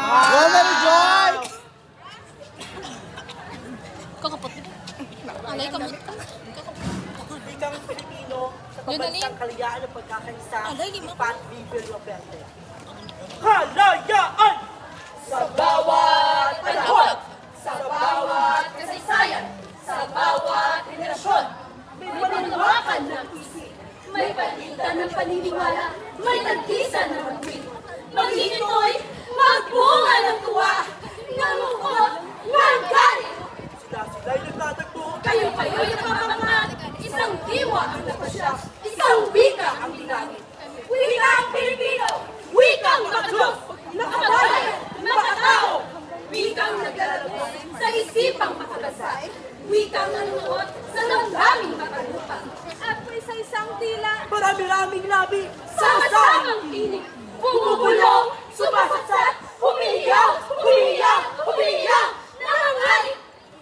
Wow, Mary Joy! Kakapot nito. Alay, kamot ka. Wikang Pilipino sa pambansang kalayaan ng pagkakaisa ni Pat Villaperte. Kalayaan! Sa bawat panahon, sa bawat kasaysayan, sa bawat henerasyon, may maniwakan ng isip, may palitan ng paniniwala, may tagkisan ng magwin. Maging ito'y magbunga ng tuwa, ng lungkot, ng galit. Sila'y nagtatagpo, kayo-kayo'y nagpapangat, isang diwa ang napasya, isang wika ang dinamit. Wika ang Pilipino, wikang makadiyos, makabayan, makatao, wikang naglalaro sa isipang makabasa, wikang nanunuot sa damdaming makalupa. At may sa isang tila, marami-raming labi, sama-samang tinig, bumubulong, sumasatsat, humihiyaw, humihiyaw, humihiyaw, nangangalit.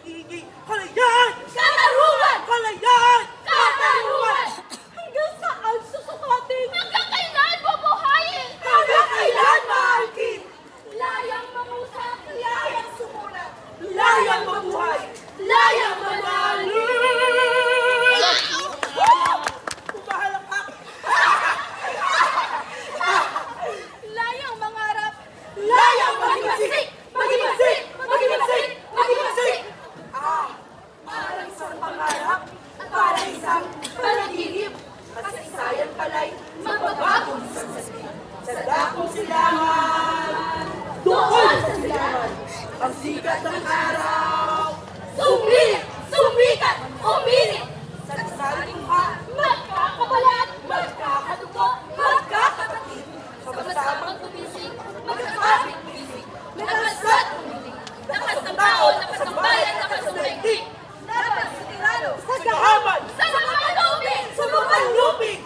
Hinging kalayaan! Katarungan! Kalayaan! Katarungan! Hanggang saan susukatin? Hanggang kailan bubuhayin? Hanggang kailan maangkin? Layang mangusap, layang sumulat, layang mabuhay, layang manalo! Pumahalakak! Layang mangarap, layang maghimasik! Maghimasik! Maghimasik! Maghimasik! Parang isang pangarap, parang isang panaginip, kasaysayan pala'y magbabagong sasabi. Sa dakong silangan, doon sa silangan, ang sikat ng araw, sumilit, sumikat, umilit. Sa saling mukha, magkakabalat, magkakadugo, magkakapatid. Sama-samang tumisig, magkakapit-tumisig, lakas at tumitig. Lakas ng tao, lakas ng bayan, lakas ng daigdig. Lakas sa tirano, sa gahaman, sa mga lupig, sa mga lupig.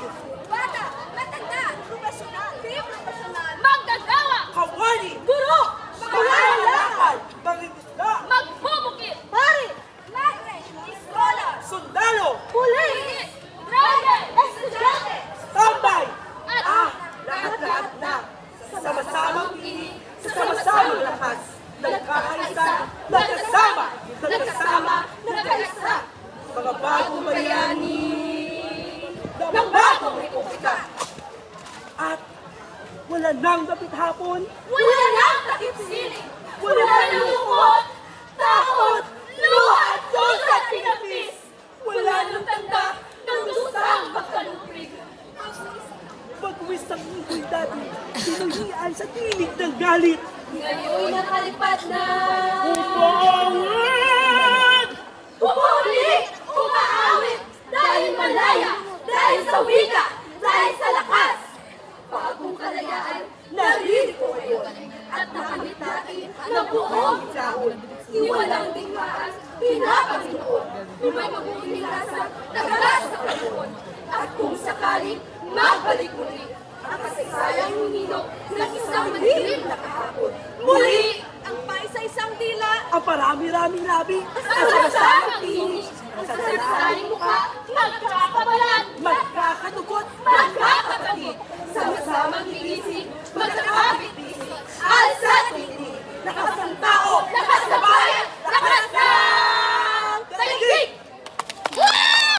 Bata, matanda, profesional, profesional, manggagawa, kawani, guro, mangangalakal, mangingisda, magbubukid, pari, madre, iskola, sundalo, pulis, driver, estudyante, tambay, at lahat-lahat na sa sama-samang inig, sa sama-samang lakas, nagkakaisa, nagkasama, nagkasama, nagkaisa, mga bagong bayani ng bagong republika. At wala nang dapit hapon, wala nang takip siling, wala nang lungkot, takot, luha at Diyos at pinapis, wala nang tanda ng dusang magkaluprig. Pag-uwis ng unggoy dati, sinuhian sa tinig ng galit. Ngayon'y nakalipad na umawit! Umuli! Umaawit! Dahil malaya! Dahil sa wika! Dahil sa lakas! Bagong kalayaan, narinig ko ngayon at nakamit natin ng buong sahod. Iwalang digmaan, pinapanginoon. Kung may mabuting lasa, nagalas sa kaluon. At kung sakaling magbalik muli, ang kasaysayang ninong ng isang madilim na kahapon. Muli! Ang paisa-isang dila, ang parami-raming labi, ang sama-samang tinig, ang sasasaling mukha, magkakabala.